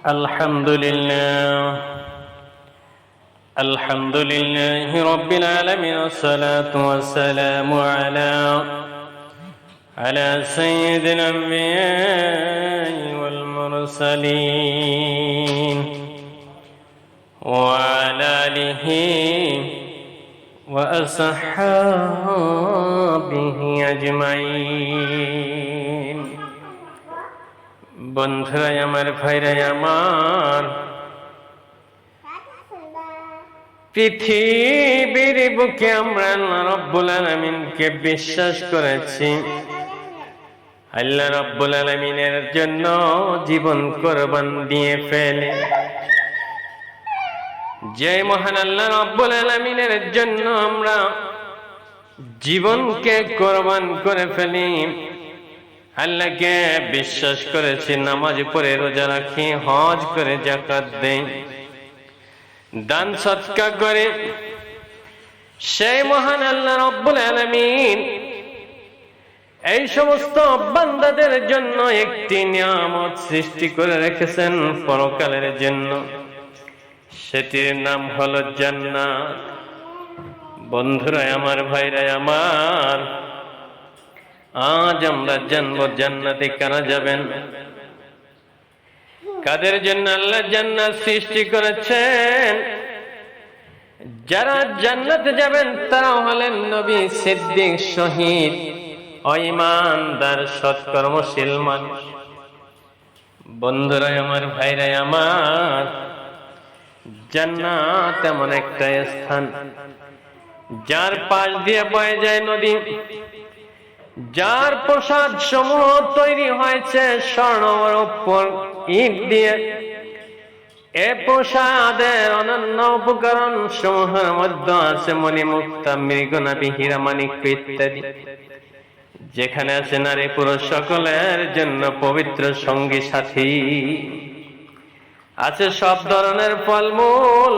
الحمد لله رب العالمين، والصلاة والسلام على سيد الأنبياء والمرسلين وعلى آله وأصحابه أجمعين। বন্ধুরা আমার, ভাইরা আমার, পৃথিবীর বুকে আমরা আল্লাহ রাব্বুল আলামিনকে বিশ্বাস করেছি। আল্লাহ রাব্বুল আলামিনের জন্য জীবন কোরবান দিয়ে ফেলে। যে মহান আল্লাহ রাব্বুল আলামিনের জন্য আমরা জীবনকে কোরবান করে ফেলি, আল্লাহকে বিশ্বাস করেছি, নামাজ পড়ে, রোজা রাখি, হজ করে, যাকাত দেই, দান সদকা করে, সেই মহান আল্লাহ রাব্বুল আলামিন এই সমস্ত বান্দাদের জন্য একটি নিয়ামত সৃষ্টি করে রেখেছেন পরকালের জন্য। সেটির নাম হলো জান্নাত। বন্ধুরা আমার, ভাইরা আমার, আজ আমরা জানবো জান্নাতে কারা যাবেন, কাদের জন্য আল্লাহ জান্নাত সৃষ্টি করেছেন। যারা জান্নাতে যাবেন তারা হলেন নবী, সিদ্দিক, শহীদ ও ঈমানদার সৎকর্মশীল মানুষ। বন্ধুরা আমার, ভাইরা আমার, জান্নাত এমন একটা স্থান যার পাশ দিয়ে বয়ে যায় নদী, যার প্রসাদ সমূহ তৈরি হয়েছে স্বর্ণ উপর ইট দিয়ে। এ প্রসাদের অনন্য উপকরণ সমূহের মধ্যে আছে মণিমুক্তা, মৃগনাভি, হীরা, মাণিক্য ইত্যাদি। যেখানে আছে নারী পুরুষ সকলের জন্য পবিত্র সঙ্গী সাথী, আছে সব ধরনের ফলমূল।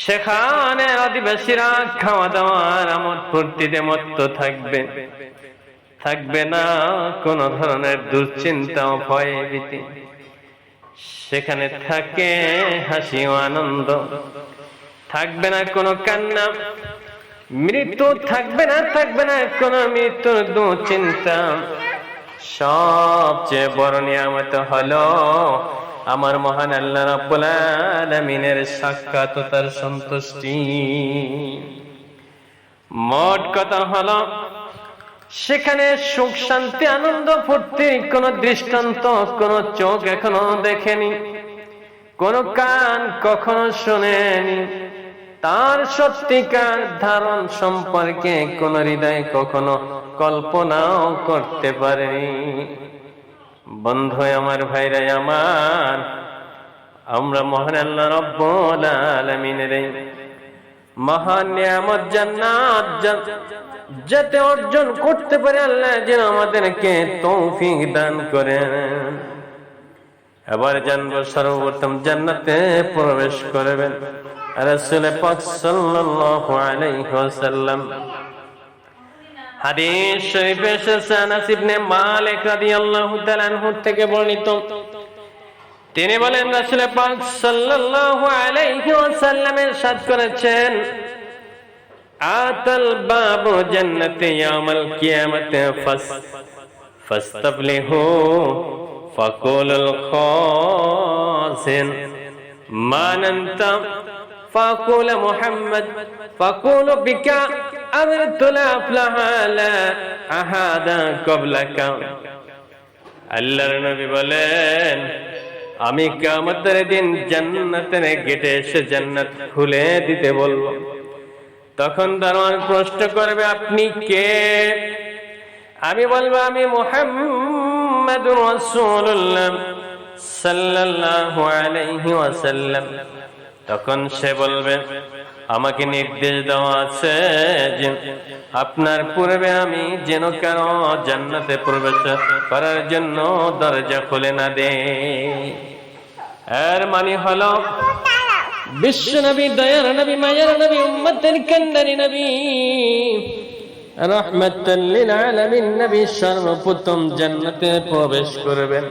সেখানে অধিবাসীরা খাওয়া দাওয়ার আমোদ ফুর্তিতে মত্ত থাকবে, থাকবে না কোন ধরনের দুশ্চিন্তা ও ভয় ভীতি। সেখানে থাকে হাসি ও আনন্দ, থাকবে না কোনো কান্না, মৃত্যু থাকবে না, থাকবে না কোনো মৃত্যুর দুশ্চিন্তা। সবচেয়ে বড় নিয়ামত হলো আমার মহান আল্লাহ রাব্বুল আলামিনের সাক্ষাৎ ও তার সন্তুষ্টি। মোট কথা হলো, সেখানে সুখ, শান্তি, আনন্দ, ফুর্তি কোনো দৃষ্টান্ত কোনো চোখ এখনো দেখেনি, কোনো কান কখনো শোনেনি। তার সত্যিকার ধারণ সম্পর্কে কোন হৃদয় কখনো কল্পনাও করতে পারেনি। বন্ধু আমার, ভাইরা আমার, আমরা মহান আল্লাহ রাব্বুল আলামিনের মহান নিয়ামত জান্নাত যাতে অর্জন করতে পারে, আল্লাহ যেন আমাদেরকে তৌফিক দান করেন। এবার জানবো সর্বপ্রথম জান্নাতে প্রবেশ করবেন রাসূল পাক সাল্লাল্লাহু আলাইহি ওয়াসাল্লাম। হাদিস শরীফে এসেছে আনাস ইবনে মালিক রাদিয়াল্লাহু তাআলা আনহু থেকে বর্ণিত। তিনি বলেন, রাসূল পাক সাল্লাল্লাহু আলাইহি ওয়াসাল্লাম ইরশাদ করেছেন, আতাল বাবু জান্নাতি ইয়াউমাল কিয়ামাতি ফাস্তাফলিহু ফাকুলুল খাসিন মান আনতা ফাকুল মুহাম্মদ ফাকুল বিকা আমরতুল আফলাহা আহাদা ক্বাবলাকা। আল্লাহর নবী বলেন, আমি কিয়ামতের দিন জান্নাতের গেটে এসে জান্নাত খুলে দিতে বলবো। তখন দারোয়ান প্রশ্ন করবে, আপনি কে? আমি বলবো, আমি মুহাম্মাদুর রাসূলুল্লাহ সাল্লাল্লাহু আলাইহি ওয়াসাল্লাম। তখন সে বলবে, আমাকে নির্দেশ দেওয়া আছে যে আপনার পূর্বে আমি যেন কারো জান্নাতে প্রবেশ করার জন্য দরজা খুলে না দেই। এর মানে হলো বিশ্ব নবী, দয়ার নবী, মায়ের নবী, উম্মতের কান্ডারি নবী, রাহমাতাল লিল আলামিন নবী সর্বপ্রথম জান্নাতে প্রবেশ করবেন।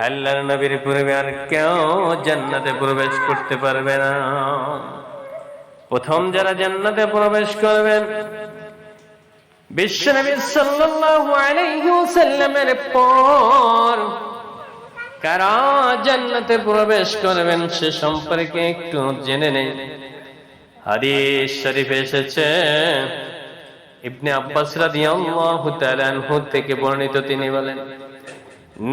আল্লাহর নবীর পূর্বে আর কেউ জান্নাতে প্রবেশ করতে পারবে না। প্রথম যারা জান্নাতে প্রবেশ করবেন বিশ্বনবী সাল্লাল্লাহু আলাইহি ওয়াসাল্লামের পর কারা জান্নাতে প্রবেশ করবেন সে সম্পর্কে একটু জেনে নেই। হাদিস শরীফে এসেছে, ইবনে আব্বাস রাদিয়াল্লাহু তাআলা আনহু থেকে বর্ণিত, তিনি বলেন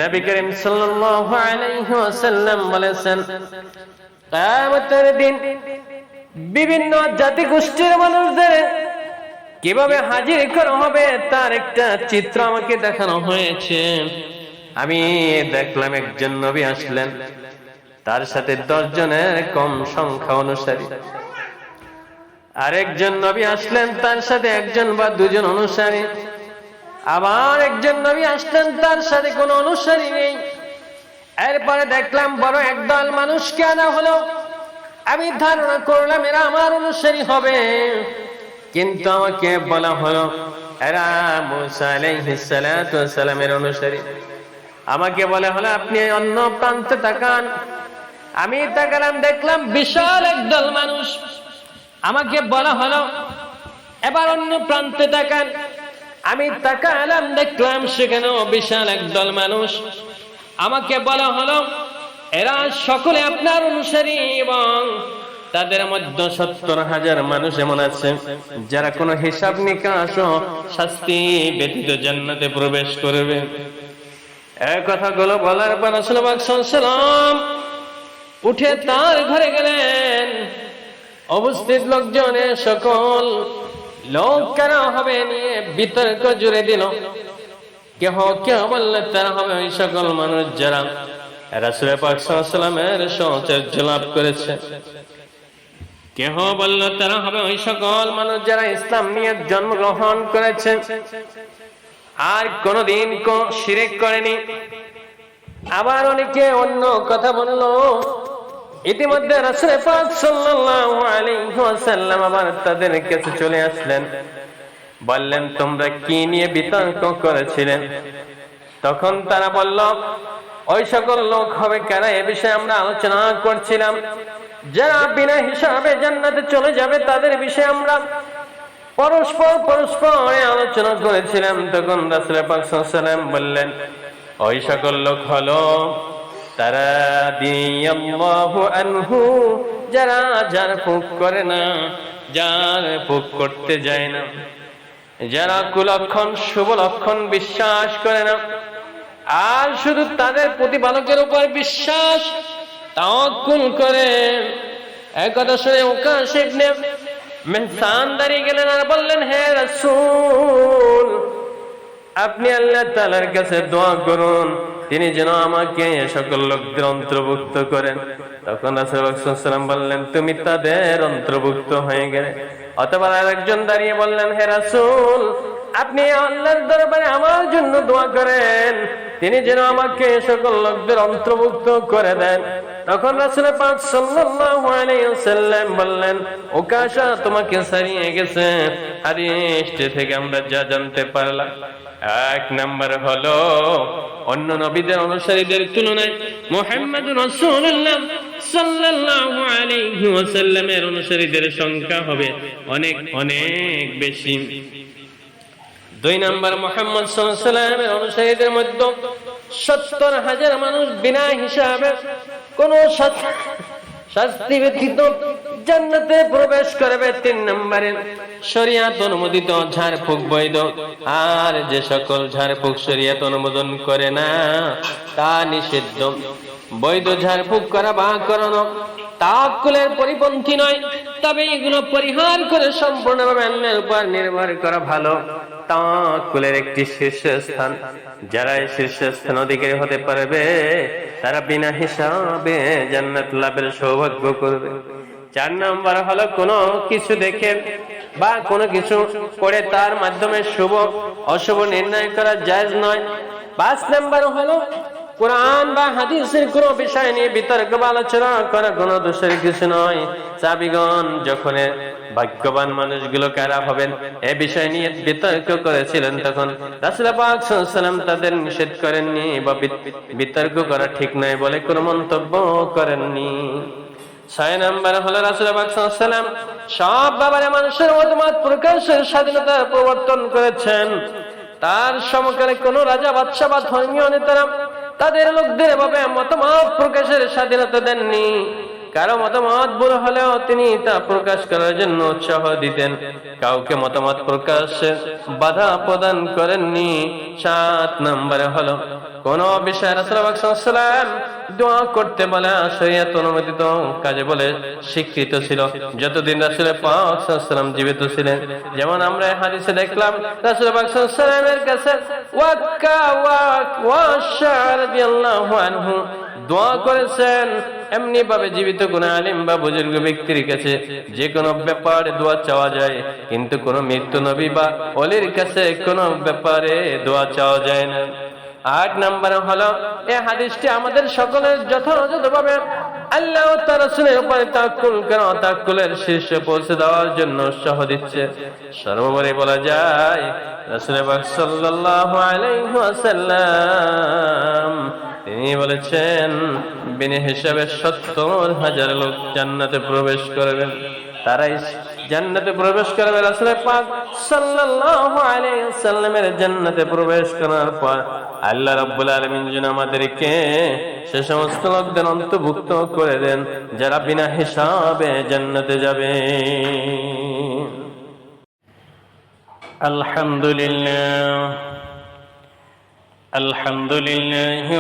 নবী করিম সাল্লাল্লাহু আলাইহি ওয়াসাল্লাম বলেছেন, কিয়ামতের দিন বিভিন্ন জাতি গোষ্ঠীর মানুষদের কিভাবে হাজির করা হবে তার একটা চিত্র আমাকে দেখানো হয়েছে। আমি দেখলাম একজন নবী আসলেন, তার সাথে 10 জনের কম সংখ্যা অনুসারী। আরেকজন নবী আসলেন, তার সাথে 1 জন বা 2 জন অনুসারী। আবার একজন নবী আসলেন, তার সাথে কোনো অনুসারী নেই। এরপরে দেখলাম বড় একদল মানুষকে আনা হলো। আমি ধারণা করলাম এরা আমার অনুসারী হবে, কিন্তু আমাকে বলা হলো এরা মুসা আলাইহিস সালাতু ওয়াস সালামের অনুসারী। আমাকে বলা হলো আপনি অন্য প্রান্তে তাকান। আমি তাকালাম, দেখলাম বিশাল একদল মানুষ। আমাকে বলা হলো এবার অন্য প্রান্তে তাকান। আমি তাকালাম, দেখলাম সেখানেও বিশাল একদল মানুষ। আমাকে বলা হলো এরা সকলে আপনার অনুসারী এবং তাদের মধ্যে 70,000 মানুষ এমন আছে যারা কোনো হিসাব নিকাশ ও শাস্তি ব্যতীত জান্নাতে প্রবেশ করবে। এই কথাগুলো বলার পর রাসূল পাক সাল্লাল্লাহু আলাইহি ওয়াসাল্লাম উঠে তার ঘরে গেলেন। উপস্থিত লোকজনের সকল লোক কারা হবে নিয়ে বিতর্ক জুড়ে দিল। কেহ কেউ বললে তারা হবে ওই সকল মানুষ যারা রাসূল পাক সাল্লাল্লাহু আলাইহি ওয়াসাল্লামের সাহচর্য লাভ করেছে। কেহ বলল তারা হবে ওই সকল মানুষ যারা ইসলাম নিয়ে জন্মগ্রহণ করেছে আর কোনদিন শিরক করেনি। আবার অনেকে অন্য কথা বলল। ইতিমধ্যে রাসূল পাক সাল্লাল্লাহু আলাইহি ওয়াসাল্লাম আবার তাদের কাছে চলে আসলেন, বললেন তোমরা কি নিয়ে বিতর্ক করেছিলেন? তখন তারা বলল ওই সকল লোক হবে কারা, এ বিষয়ে আমরা আলোচনা করছিলাম। যারা বিনা হিসাবে জান্নাতে চলে যাবে তাদের বিষয়ে আমরা পরস্পর আলোচনা করেছিলাম। তখন রাসূল পাক সাল্লাল্লাহু আলাইহি ওয়াসাল্লাম বললেন ওই সকল লোক হলো তারা রাদিয়াল্লাহু আনহু, যারা ঝাড়ফুঁক করে না, ঝাড়ফুঁক করতে যায় না, যারা কুলক্ষণ শুভ লক্ষণ বিশ্বাস করে না, আর শুধু তাদের প্রতিপালকের উপর বিশ্বাস তাওয়াক্কুল করে। এই কথা শুনে উকাশ ইবনে মিহসান দাঁড়িয়ে গেলেন আর বললেন, হে রাসূল, আপনি আল্লাহ তাআলার কাছে দোয়া করুন তিনি যেন আমাকে সকল লোকদের অন্তর্ভুক্ত করেন। তখন রাসূল সাল্লাল্লাহু আলাইহি ওয়াসাল্লাম বললেন তুমি তাদের অন্তর্ভুক্ত হয়ে গেলে। অথবা আরেকজন দাঁড়িয়ে বললেন, হে রাসূল, আপনি আল্লাহর দরবারে আমার জন্য দোয়া করেন তিনি যেন আমাকে সকল লোকদের অন্তর্ভুক্ত করে দেন। তখন রাসূল পাক সাল্লাল্লাহু আলাইহি ওয়াসাল্লাম বললেন, ওকাশা তোমাকে ছাড়িয়ে গেছে। হাদিসটি থেকে আমরা যা জানতে পারলাম, 1 নাম্বার হলো অন্য নবীদের অনুসারীদের তুলনায় মুহাম্মদুর রাসূলুল্লাহ সাল্লাল্লাহু আলাইহি ওয়াসাল্লামের অনুসারীদের সংখ্যা হবে অনেক অনেক বেশি। 2 নাম্বার মুহাম্মদ সাল্লাল্লাহু আলাইহি ওয়াসাল্লামের অনুসারীদের মধ্যে 70,000 মানুষ বিনা হিসাবে কোন শাস্তি ব্যতীত জান্নাতে প্রবেশ করবে। 3 নম্বরে শরীয়ত অনুমোদিত ঝাড়ফুঁক বৈধ, আর যে সকল ঝাড়ফুঁক শরীয়ত অনুমোদন করে না তা নিষিদ্ধ। বৈধ ঝাড়ফুঁক করা বা করানো তাওয়াক্কুলের পরিপন্থী নয়, তবে এগুলো পরিহার করে সম্পূর্ণভাবে আল্লাহর উপর নির্ভর করা ভালো। তাওয়াক্কুলের একটি শীর্ষস্থান, যারা এই শীর্ষস্থান অধিকারী হতে পারবে তারা বিনা হিসাবে জান্নাত লাভের সৌভাগ্য করবে। 4 নম্বর হলো কোনো কিছু দেখে বা কোনো কিছু করে তার মাধ্যমে শুভ অশুভ নির্ণয় করা জায়েজ নয়। 5 নম্বর হলো কোরআন বা হাদিসের কোনো বিষয় নিয়ে বিতর্ক বা আলোচনা করা কোনো দোষের কিছু নয়। সাহাবীগণ যখন ভাগ্যবান মানুষগুলো কারা হবেন এ বিষয় নিয়ে বিতর্ক করেছিলেন। তখন রাসূল পাক সাল্লাল্লাহু আলাইহি ওয়াসাল্লাম তাদের নিষেধ করেননি বা বিতর্ক করা ঠিক নয় বলে কোনো মন্তব্য করেননি। 6 নম্বর হলো রাসূল পাক সাল্লাল্লাহু আলাইহি ওয়াসাল্লাম সব ব্যাপারে মানুষের মতামত প্রকাশের স্বাধীনতা প্রবর্তন করেছেন। তার সমকালে কোন রাজা, বাদশা বা ধর্মীয় নেতারা তাদের লোকদের এভাবে মতামত প্রকাশের স্বাধীনতা দেননি। কারো মতামত ভুল হলেও তিনি তা প্রকাশ করার জন্য উৎসাহ দিতেন, কাউকে মতামত প্রকাশে বাধা প্রদান করেননি। 7 নম্বরে হলো কোন বিষয়ে রাসূল পাক সাল্লাল্লাহু আলাইহি ওয়াসাল্লাম দোয়া করতে বলে শরীয়ত অনুমোদিত কাজে বলে স্বীকৃত ছিল যতদিন রাসূল পাক সাল্লাল্লাহু আলাইহি ওয়াসাল্লাম জীবিত ছিলেন। যেমন আমরা হাদিসে দেখলাম রাসূল পাক সাল্লাল্লাহু আলাইহি ওয়াসাল্লামের কাছে ওয়াক্কা ওয়াশা রাদিয়াল্লাহু আনহু দোয়া করেছেন। এমনি ভাবে জীবিত কোন আলিম বা বুজুর্গ ব্যক্তির কাছে যে কোনো ব্যাপারে দোয়া চাওয়া যায়, কিন্তু কোন মৃত্যু নবী বা ওলির কাছে কোনো ব্যাপারে দোয়া চাওয়া যায় না। 8 নম্বর হলো এই হাদিসটি আমাদের সকলের যথাযথভাবে আল্লাহ ও তার রাসূলের উপরে তাওয়াক্কুল করা, তাওয়াক্কুলের শীর্ষে পৌঁছে দেওয়ার জন্য উৎসাহ দিচ্ছে। সর্বোপরি বলা যায় রাসূল পাক সাল্লাল্লাহু আলাইহি ওয়াসাল্লাম তিনি বলেছেন বিনা হিসাবে 70,000 লোক জান্নাতে প্রবেশ করবেন। তারাই জান্নাতে প্রবেশ করবে। রাসূল পাক সাল্লাল্লাহু আলাইহি ওয়াসাল্লামের জান্নাতে প্রবেশ করার পর আল্লাহ রাব্বুল আলামিন যেন আমাদেরকে সে সমস্ত লোকদের অন্তর্ভুক্ত করে দেন যারা বিনা হিসাবে জান্নাতে যাবে। আলহামদুলিল্লাহ আলহামদুলিল্লাহি